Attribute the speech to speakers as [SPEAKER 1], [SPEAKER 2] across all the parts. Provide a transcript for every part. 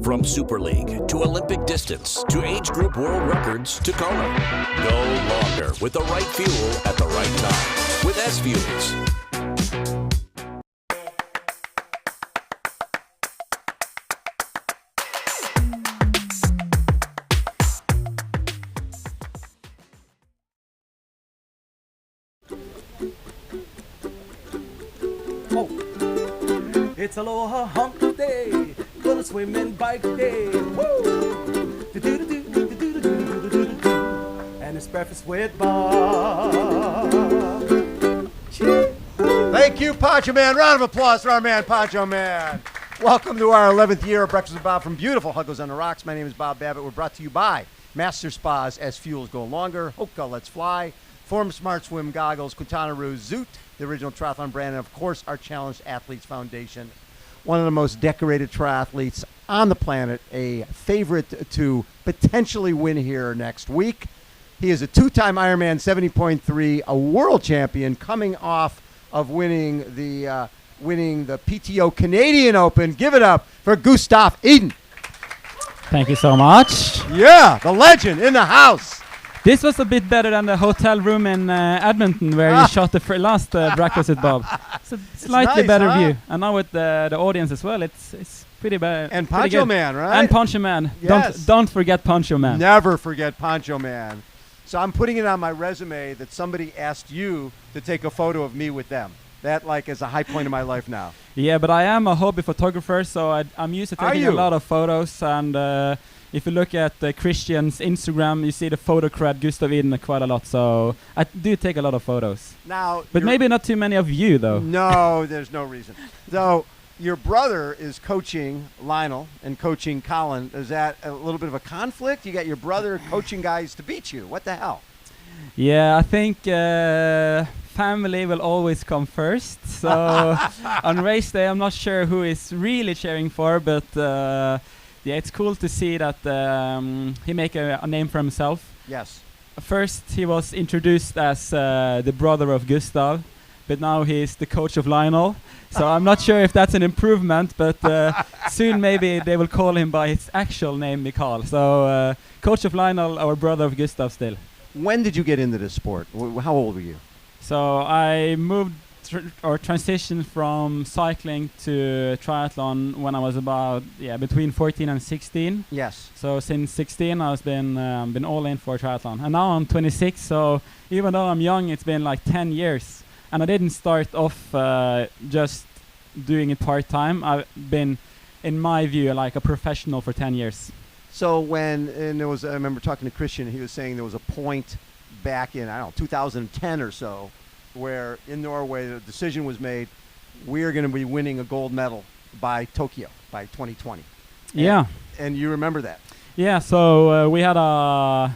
[SPEAKER 1] From Super League to Olympic distance to age group world records to Kona. Go longer with the right fuel at the right time with SFuels.
[SPEAKER 2] It's Aloha Hump Day, gonna swim and bike day, woo! And it's breakfast with Bob.
[SPEAKER 3] Thank you, Poncho Man. Round of applause for our man, Poncho Man. Welcome to our 11th year of Breakfast with Bob from beautiful Huggles on the Rocks. My name is Bob Babbitt. We're brought to you by Master Spas, SFuels Go Longer, HOKA Let's Fly, Form Smart Swim Goggles, Quintanaroo, Zoot, the original triathlon brand, and of course our Challenged Athletes Foundation. One of the most decorated triathletes on the planet, a favorite to potentially win here next week. He is a two-time Ironman 70.3, a world champion, coming off of winning the PTO Canadian Open. Give it up for Gustav Iden.
[SPEAKER 4] Thank you so much.
[SPEAKER 3] Yeah, the legend in the house.
[SPEAKER 4] This was a bit better than the hotel room in Edmonton where you shot the last Breakfast with Bob. It's a slightly
[SPEAKER 3] nice,
[SPEAKER 4] better
[SPEAKER 3] huh?
[SPEAKER 4] view. And now with the audience as well, it's pretty bad.
[SPEAKER 3] And
[SPEAKER 4] pretty
[SPEAKER 3] Poncho
[SPEAKER 4] good.
[SPEAKER 3] Man, right?
[SPEAKER 4] And Poncho Man.
[SPEAKER 3] Yes.
[SPEAKER 4] Don't forget Poncho Man.
[SPEAKER 3] Never forget Poncho Man. So I'm putting it on my resume that somebody asked you to take a photo of me with them. That is a high point in my life now.
[SPEAKER 4] Yeah, but I am a hobby photographer, so I'm used to taking a lot of photos. And if you look at Christian's Instagram, you see the photo cred Gustav Iden quite a lot. So I do take a lot of photos.
[SPEAKER 3] Now,
[SPEAKER 4] but maybe not too many of you, though.
[SPEAKER 3] No, there's no reason. So your brother is coaching Lionel and coaching Colin. Is that a little bit of a conflict? You got your brother coaching guys to beat you. What the hell?
[SPEAKER 4] Yeah, I think family will always come first. So on race day, I'm not sure who is really cheering for, but yeah, it's cool to see that he make a name for himself.
[SPEAKER 3] Yes.
[SPEAKER 4] First, he was introduced as the brother of Gustav, but now he's the coach of Lionel. So I'm not sure if that's an improvement, but soon maybe they will call him by his actual name, Mikael. So coach of Lionel, our brother of Gustav still.
[SPEAKER 3] When did you get into this sport? How old were you?
[SPEAKER 4] So I moved or transitioned from cycling to triathlon when I was about between 14 and 16.
[SPEAKER 3] Yes.
[SPEAKER 4] So since 16 I've been all in for triathlon, and now I'm 26. So even though I'm young, it's been like 10 years, and I didn't start off just doing it part time. I've been, in my view, like a professional for 10 years.
[SPEAKER 3] So I remember talking to Christian, he was saying there was a point back in, 2010 or so, where in Norway the decision was made, we're going to be winning a gold medal by Tokyo, by 2020.
[SPEAKER 4] Yeah.
[SPEAKER 3] And you remember that?
[SPEAKER 4] Yeah, so we had an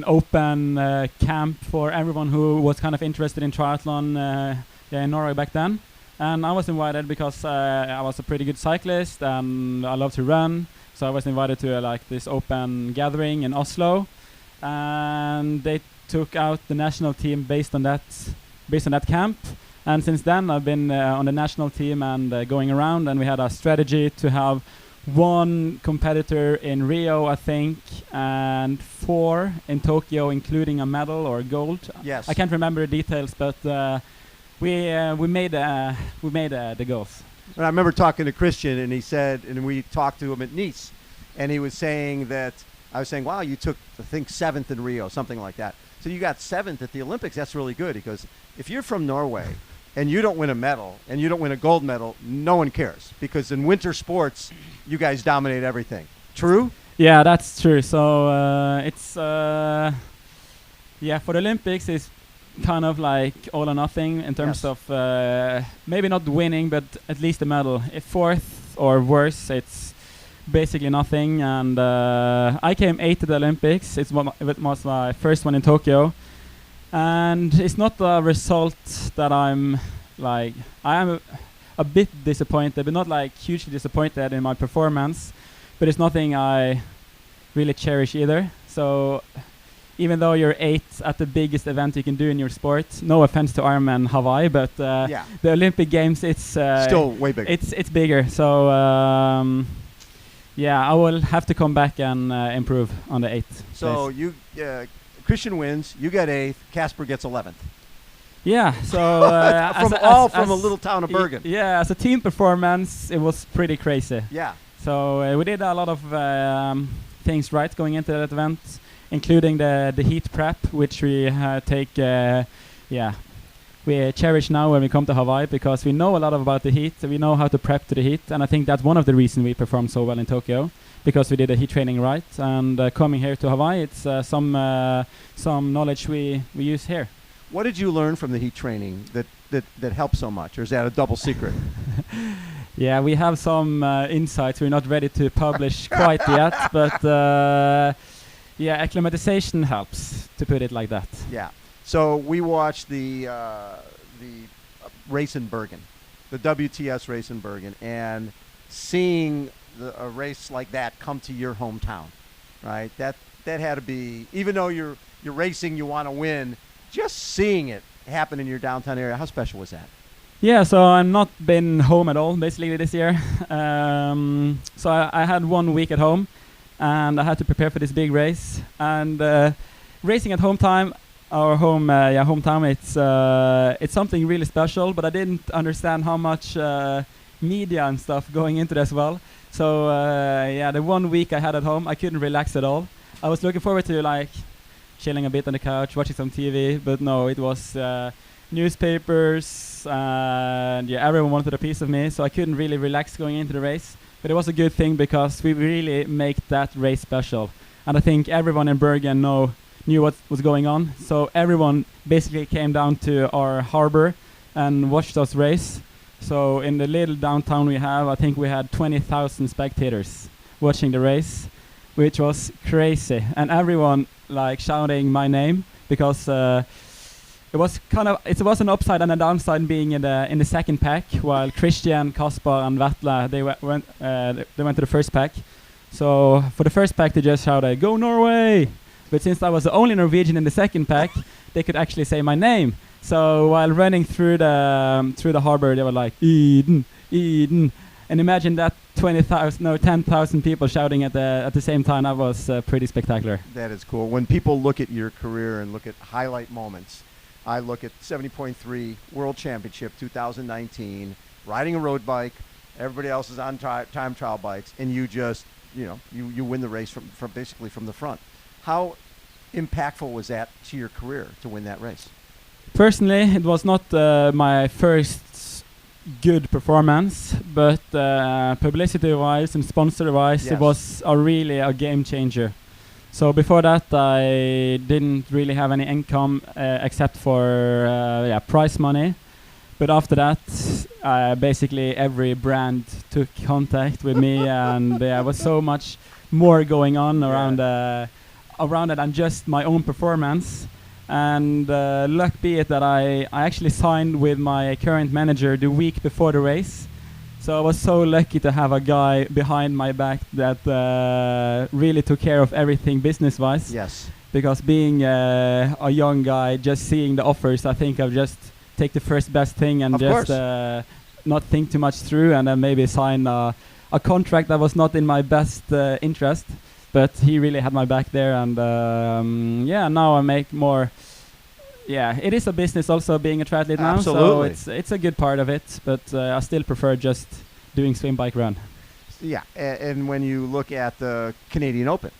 [SPEAKER 4] open camp for everyone who was kind of interested in triathlon in Norway back then. And I was invited because I was a pretty good cyclist and I love to run. So I was invited to this open gathering in Oslo, and they took out the national team based on that camp. And since then I've been on the national team and going around, and we had a strategy to have one competitor in Rio, I think, and 4 in Tokyo, including a medal or gold.
[SPEAKER 3] Yes.
[SPEAKER 4] I can't remember the details, but we made the goals.
[SPEAKER 3] And I remember talking to Christian, and he said, and we talked to him at Nice, and he was saying that, I was saying, wow, you took, I think, 7th in Rio, something like that. So you got 7th at the Olympics. That's really good. He goes, if you're from Norway and you don't win a medal and you don't win a gold medal, no one cares, because in winter sports, you guys dominate everything. True?
[SPEAKER 4] Yeah, that's true. So it's, for the Olympics, it's kind of like all or nothing in terms of maybe not winning, but at least a medal. If 4th or worse, it's basically nothing. And I came 8th at the Olympics. It was my first one in Tokyo, and it's not a result that I am a bit disappointed, but not like hugely disappointed in my performance. But it's nothing I really cherish either. So even though you're 8th at the biggest event you can do in your sport, no offense to Ironman Hawaii, but the Olympic Games, it's
[SPEAKER 3] still way bigger.
[SPEAKER 4] It's bigger. So Yeah, I will have to come back and improve on the 8th.
[SPEAKER 3] So
[SPEAKER 4] place.
[SPEAKER 3] you Christian wins. You get 8th. Casper gets 11th.
[SPEAKER 4] Yeah, so
[SPEAKER 3] from a little town of Bergen.
[SPEAKER 4] Yeah, as a team performance, it was pretty crazy.
[SPEAKER 3] Yeah.
[SPEAKER 4] So we did a lot of things right going into that event, including the heat prep, which we take. We cherish now when we come to Hawaii because we know a lot about the heat. We know how to prep to the heat, and I think that's one of the reasons we performed so well in Tokyo, because we did the heat training right. And coming here to Hawaii, it's some knowledge we use here.
[SPEAKER 3] What did you learn from the heat training that helped so much, or is that a double secret?
[SPEAKER 4] Yeah, we have some insights we're not ready to publish quite yet, but acclimatization helps, to put it like that.
[SPEAKER 3] Yeah. So we watched the race in Bergen, the WTS race in Bergen, and seeing a race like that come to your hometown, right? That had to be, even though you're racing, you want to win, just seeing it happen in your downtown area. How special was that?
[SPEAKER 4] Yeah, so I've not been home at all basically this year. So I had 1 week at home, and I had to prepare for this big race. And racing at hometown, it's something really special. But I didn't understand how much media and stuff going into it as well. So the 1 week I had at home, I couldn't relax at all. I was looking forward to chilling a bit on the couch, watching some TV, but no, it was newspapers, and everyone wanted a piece of me, so I couldn't really relax going into the race. But it was a good thing because we really make that race special, and I think everyone in Bergen knew what was going on, so everyone basically came down to our harbor and watched us race. So in the little downtown we have, I think we had 20,000 spectators watching the race, which was crazy, and everyone shouting my name because it was an upside and a downside being in the second pack, while Christian, Kaspar, and Vetle they went to the first pack. So for the first pack they just shouted "Go Norway!" But since I was the only Norwegian in the second pack, they could actually say my name. So while running through the harbor, they were like "Iden, Iden," and imagine that 10,000 people shouting at the same time. That was pretty spectacular.
[SPEAKER 3] That is cool. When people look at your career and look at highlight moments, I look at 70.3 World Championship 2019, riding a road bike. Everybody else is on time trial bikes, and you just, you win the race from basically from the front. How impactful was that to your career to win that race? Personally,
[SPEAKER 4] it was not my first good performance, but publicity-wise and sponsor-wise,
[SPEAKER 3] yes,
[SPEAKER 4] it was really a game changer. So before that, I didn't really have any income except for prize money. But after that, basically every brand took contact with me, and there was so much more going on around it than just my own performance. And luck be it that I actually signed with my current manager the week before the race. So I was so lucky to have a guy behind my back that really took care of everything business-wise.
[SPEAKER 3] Yes.
[SPEAKER 4] Because being a young guy, just seeing the offers, I think I'll just take the first best thing and just not think too much through, and then maybe sign a contract that was not in my best interest. But he really had my back there, and now I make more. Yeah, it is a business also being a triathlete now, so it's a good part of it, but I still prefer just doing swim, bike, run.
[SPEAKER 3] Yeah, and when you look at the Canadian Open,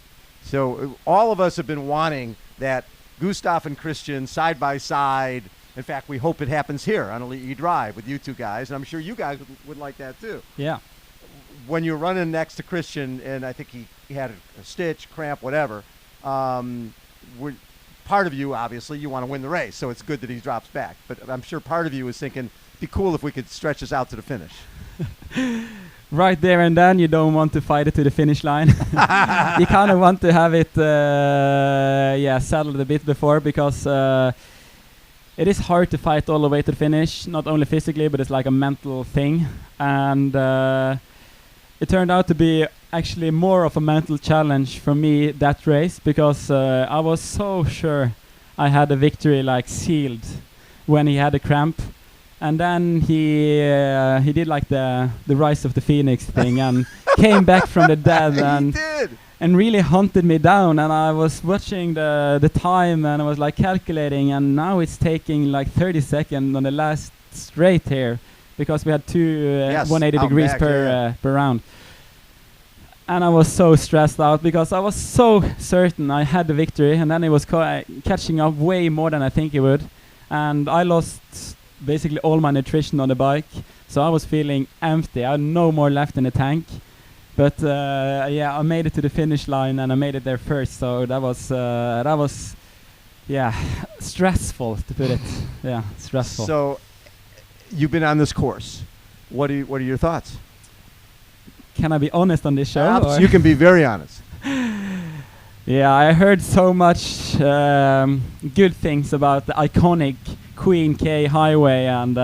[SPEAKER 3] so all of us have been wanting that Gustav and Christian side by side. In fact, we hope it happens here on Elite E Drive with you two guys, and I'm sure you guys would like that too.
[SPEAKER 4] Yeah.
[SPEAKER 3] When you're running next to Christian, and I think he had a stitch, cramp, whatever, part of you, obviously, you want to win the race, so it's good that he drops back. But I'm sure part of you is thinking, it'd be cool if we could stretch this out to the finish.
[SPEAKER 4] Right there and then, you don't want to fight it to the finish line. You kind of want to have it settled a bit before, because it is hard to fight all the way to the finish, not only physically, but it's like a mental thing. And it turned out to be actually more of a mental challenge for me that race, because I was so sure I had the victory sealed when he had a cramp, and then he did the Rise of the Phoenix thing, and came back from the dead
[SPEAKER 3] He did.
[SPEAKER 4] and really hunted me down. And I was watching the time, and I was like calculating, and now it's taking like 30 seconds on the last straight here, because we had two
[SPEAKER 3] Yes,
[SPEAKER 4] 180
[SPEAKER 3] out
[SPEAKER 4] degrees
[SPEAKER 3] back,
[SPEAKER 4] per round. And I was so stressed out because I was so certain I had the victory, and then it was catching up way more than I think it would. And I lost basically all my nutrition on the bike, so I was feeling empty. I had no more left in the tank. But yeah, I made it to the finish line, and I made it there first. So that was yeah, stressful, to put it. Yeah, stressful.
[SPEAKER 3] So you've been on this course. What are your thoughts?
[SPEAKER 4] Can I be honest on this show? or?
[SPEAKER 3] You can be very honest.
[SPEAKER 4] Yeah, I heard so much good things about the iconic Queen K highway, and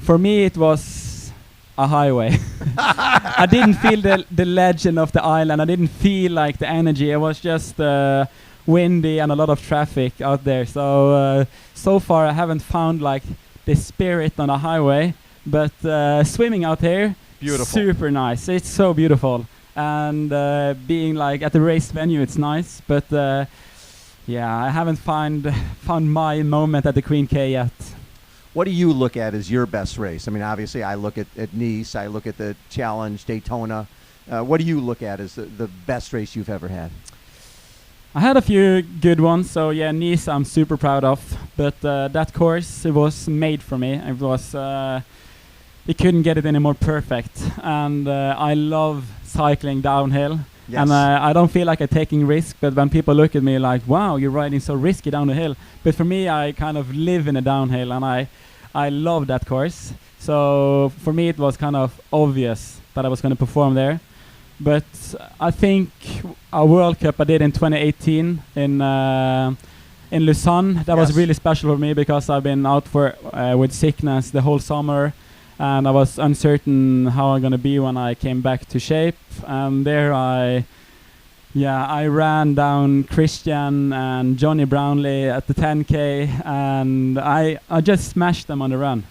[SPEAKER 4] for me it was a highway. I didn't feel the legend of the island. I didn't feel like the energy. It was just windy and a lot of traffic out there. So so far I haven't found like the spirit on a highway, but swimming out here,
[SPEAKER 3] Beautiful.
[SPEAKER 4] super nice. It's so beautiful. And being like at the race venue, it's nice, but yeah, I haven't found my moment at the Queen K yet.
[SPEAKER 3] What do you look at as your best race? I mean, obviously, I look at Nice, I look at the Challenge, Daytona. What do you look at as the best race you've ever had?
[SPEAKER 4] I had a few good ones, so yeah, Nice I'm super proud of, but that course, it was made for me. It was, it couldn't get it any more perfect, and I love cycling downhill.
[SPEAKER 3] Yes.
[SPEAKER 4] And I don't feel like I'm taking risk, but when people look at me like, wow, you're riding so risky down the hill. But for me, I kind of live in a downhill, and I love that course. So for me, it was kind of obvious that I was going to perform there. But I think a World Cup I did in 2018 in Lausanne, that was really special for me, because I've been out with sickness the whole summer. And I was uncertain how I'm gonna be when I came back to shape. And there I ran down Christian and Johnny Brownlee at the 10K, and I just smashed them on the run.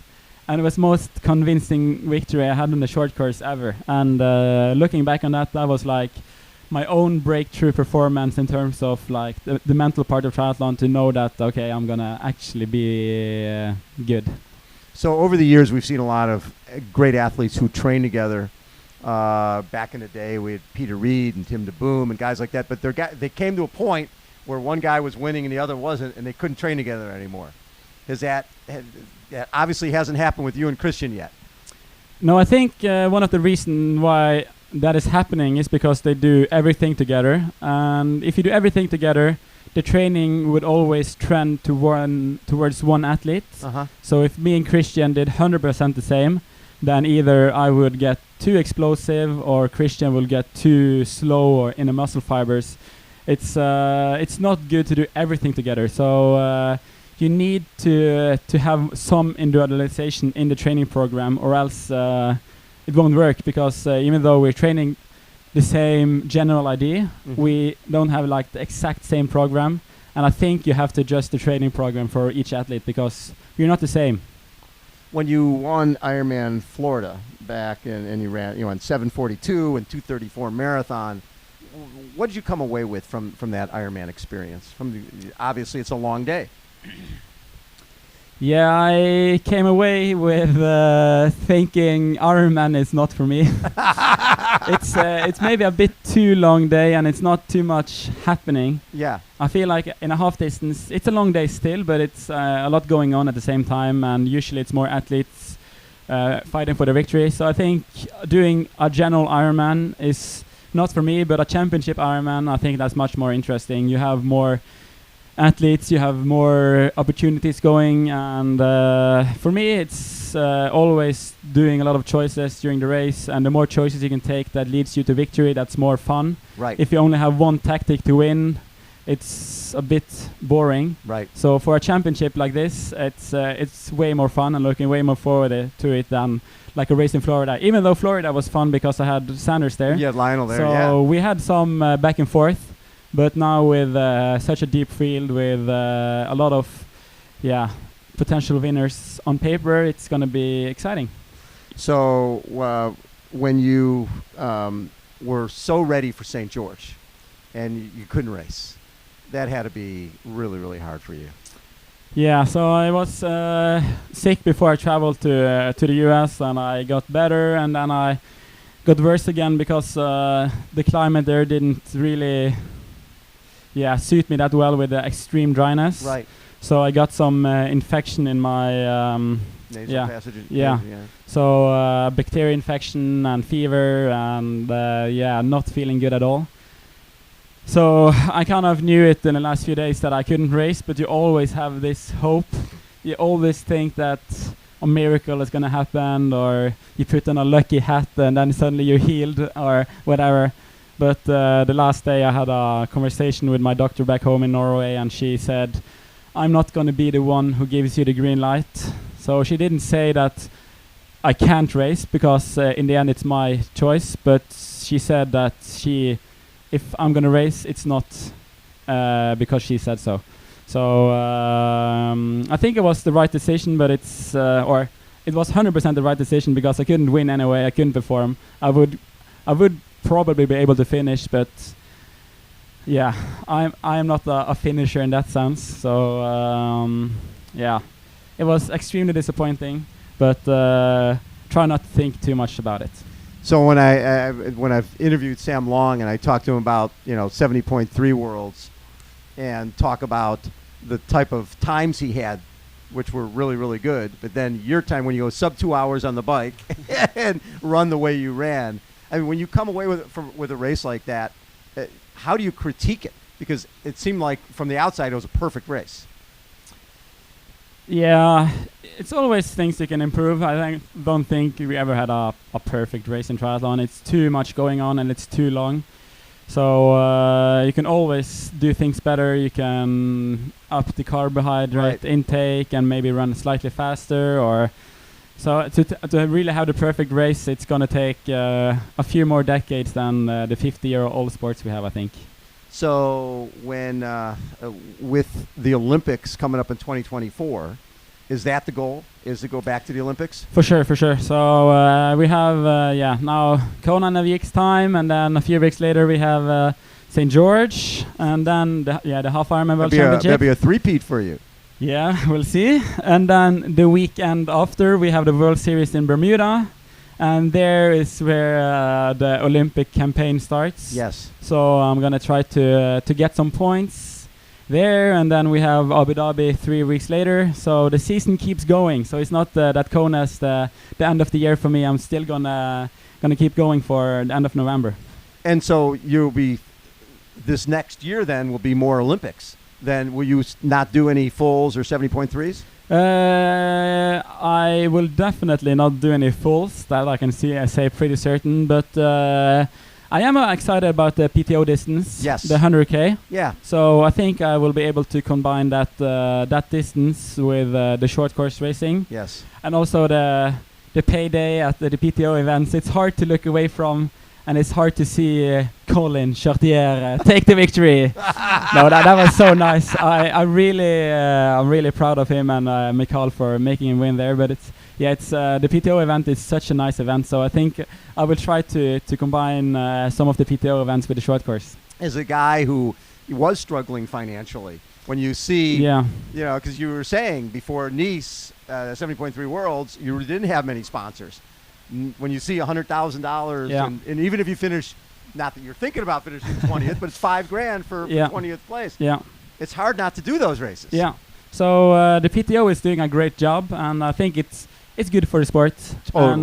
[SPEAKER 4] And it was most convincing victory I had on the short course ever. And looking back on that, that was like my own breakthrough performance in terms of like the mental part of triathlon, to know that, okay, I'm gonna actually be good.
[SPEAKER 3] So over the years, we've seen a lot of great athletes who train together. Back in the day, we had Peter Reed and Tim DeBoom and guys like that. But they came to a point where one guy was winning and the other wasn't, and they couldn't train together anymore. That obviously hasn't happened with you and Christian yet.
[SPEAKER 4] No, I think one of the reasons why that is happening is because they do everything together. And if you do everything together, the training would always trend towards one athlete. So if me and Christian did 100% the same, then either I would get too explosive or Christian will get too slow or in the muscle fibers. It's not good to do everything together. So you need to have some individualization in the training program, or else it won't work, because even though we're training the same general idea, we don't have like the exact same program. And I think you have to adjust the training program for each athlete, because you're not the same.
[SPEAKER 3] When you won Ironman Florida back and you ran, on 7:42 and 2:34 marathon, what did you come away with from that Ironman experience? Obviously, it's a long day.
[SPEAKER 4] Yeah, I came away with thinking Ironman is not for me. It's maybe a bit too long day, and it's not too much happening.
[SPEAKER 3] Yeah.
[SPEAKER 4] I feel like in a half distance, it's a long day still, but it's a lot going on at the same time, and usually it's more athletes fighting for the victory. So I think doing a general Ironman is not for me, but a championship Ironman, I think that's much more interesting. You have more athletes, you have more opportunities going, and for me it's always doing a lot of choices during the race, and the more choices you can take that leads you to victory, that's more fun.
[SPEAKER 3] Right.
[SPEAKER 4] If you only have one tactic to win, it's a bit boring.
[SPEAKER 3] Right.
[SPEAKER 4] So for a championship like this, it's way more fun, and looking way more forward to it than like a race in Florida. Even though Florida was fun because I had Sanders there.
[SPEAKER 3] You had Lionel there,
[SPEAKER 4] so we had some back and forth. But now with such a deep field, with a lot of potential winners on paper, it's going to be exciting.
[SPEAKER 3] So when you were so ready for St. George and you couldn't race. That had to be really, really hard for you.
[SPEAKER 4] Yeah, so I was sick before I traveled to the US, and I got better, and then I got worse again because the climate there didn't really suit me that well with the extreme dryness.
[SPEAKER 3] Right.
[SPEAKER 4] So I got some infection in my
[SPEAKER 3] Nasal passage.
[SPEAKER 4] Yeah. So bacteria infection and fever and not feeling good at all. So I kind of knew it in the last few days that I couldn't race, but you always have this hope. You always think that a miracle is going to happen, or you put on a lucky hat and then suddenly you're healed or whatever. But the last day I had a conversation with my doctor back home in Norway, and she said, I'm not going to be the one who gives you the green light. So she didn't say that I can't race, because in the end it's my choice, but she said that if I'm going to race, it's not because she said so. So I think it was the right decision, but it was 100% the right decision, because I couldn't win anyway. I couldn't perform. I would probably be able to finish, but yeah, I am not a finisher in that sense. So it was extremely disappointing, but try not to think too much about it.
[SPEAKER 3] So when I've interviewed Sam Long and I talked to him about 70.3 worlds and talk about the type of times he had, which were really, really good, but then your time when you go sub 2 hours on the bike and run the way you ran. I mean, when you come away with a race like that, how do you critique it? Because it seemed like from the outside it was a perfect race.
[SPEAKER 4] Yeah, it's always things you can improve. I don't think we ever had a perfect race in triathlon. It's too much going on and it's too long. So you can always do things better. You can up the carbohydrate intake and maybe run slightly faster. Or so to really have the perfect race, it's going to take a few more decades than the 50-year-old sports we have, I think.
[SPEAKER 3] So when with the Olympics coming up in 2024, is that the goal? Is to go back to the Olympics? For sure.
[SPEAKER 4] So we have now Kona in a week's time, and then a few weeks later we have St. George, and then the half Ironman World Championship.
[SPEAKER 3] That'd be a three-peat for you.
[SPEAKER 4] Yeah, we'll see. And then the weekend after we have the World Series in Bermuda. And there is where the Olympic campaign starts.
[SPEAKER 3] Yes.
[SPEAKER 4] So I'm gonna try to get some points there, and then we have Abu Dhabi 3 weeks later. So the season keeps going. So it's not that Kona's the end of the year for me. I'm still gonna keep going for the end of November.
[SPEAKER 3] And so you'll be this next year. Then will be more Olympics. Then will you not do any fulls or 70.3s?
[SPEAKER 4] I will definitely not do any fulls, that I can say pretty certain, but I am excited about the PTO distance,
[SPEAKER 3] yes,
[SPEAKER 4] the 100K.
[SPEAKER 3] Yeah.
[SPEAKER 4] So I think I will be able to combine that distance with the short course racing.
[SPEAKER 3] Yes.
[SPEAKER 4] And also the payday at the PTO events. It's hard to look away from, and it's hard to see Colin Chartier take the victory. No, that was so nice. I'm really proud of him and Mikael for making him win there. But it's the PTO event is such a nice event. So I think I will try to combine some of the PTO events with the short course.
[SPEAKER 3] As a guy who was struggling financially, when you see, because you were saying before Nice, 70.3 Worlds, you didn't have many sponsors. When you see $100,000, and even if you finish, not that you're thinking about finishing 20th, but it's $5,000 for 20th place.
[SPEAKER 4] Yeah, it's
[SPEAKER 3] hard not to do those races.
[SPEAKER 4] Yeah, so the PTO is doing a great job, and I think it's good for the sport.
[SPEAKER 3] Totally.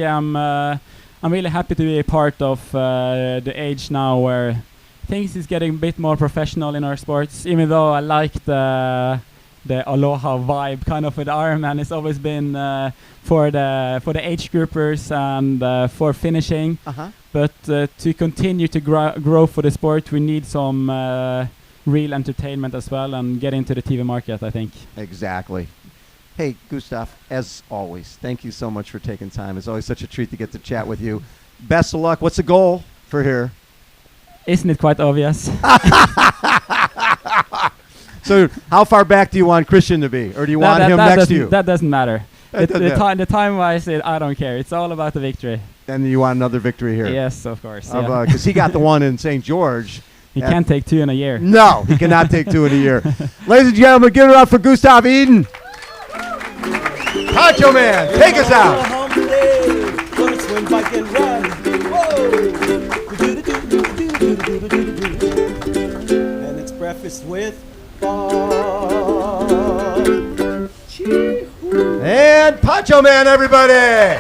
[SPEAKER 4] And I'm really happy to be a part of the age now where things is getting a bit more professional in our sports. Even though I like the Aloha vibe kind of with Ironman, it's always been for the age groupers and for finishing. But to continue to grow for the sport, we need some real entertainment as well and get into the TV market, I think.
[SPEAKER 3] Exactly. Hey, Gustav, as always, thank you so much for taking time. It's always such a treat to get to chat with you. Best of luck. What's the goal for here?
[SPEAKER 4] Isn't it quite obvious?
[SPEAKER 3] So how far back do you want Christian to be? Or do you want him next to you?
[SPEAKER 4] That doesn't matter. The time-wise, I don't care. It's all about the victory.
[SPEAKER 3] then you want another victory here.
[SPEAKER 4] Yes, of course.
[SPEAKER 3] Because he got the one in St. George.
[SPEAKER 4] He can't take 2 in a year.
[SPEAKER 3] No, he cannot take 2 in a year. Ladies and gentlemen, give it up for Gustav Iden. Poncho Man, take us out.
[SPEAKER 2] Gonna swim, bike, and run. And it's breakfast with Bob.
[SPEAKER 3] And Poncho Man, everybody.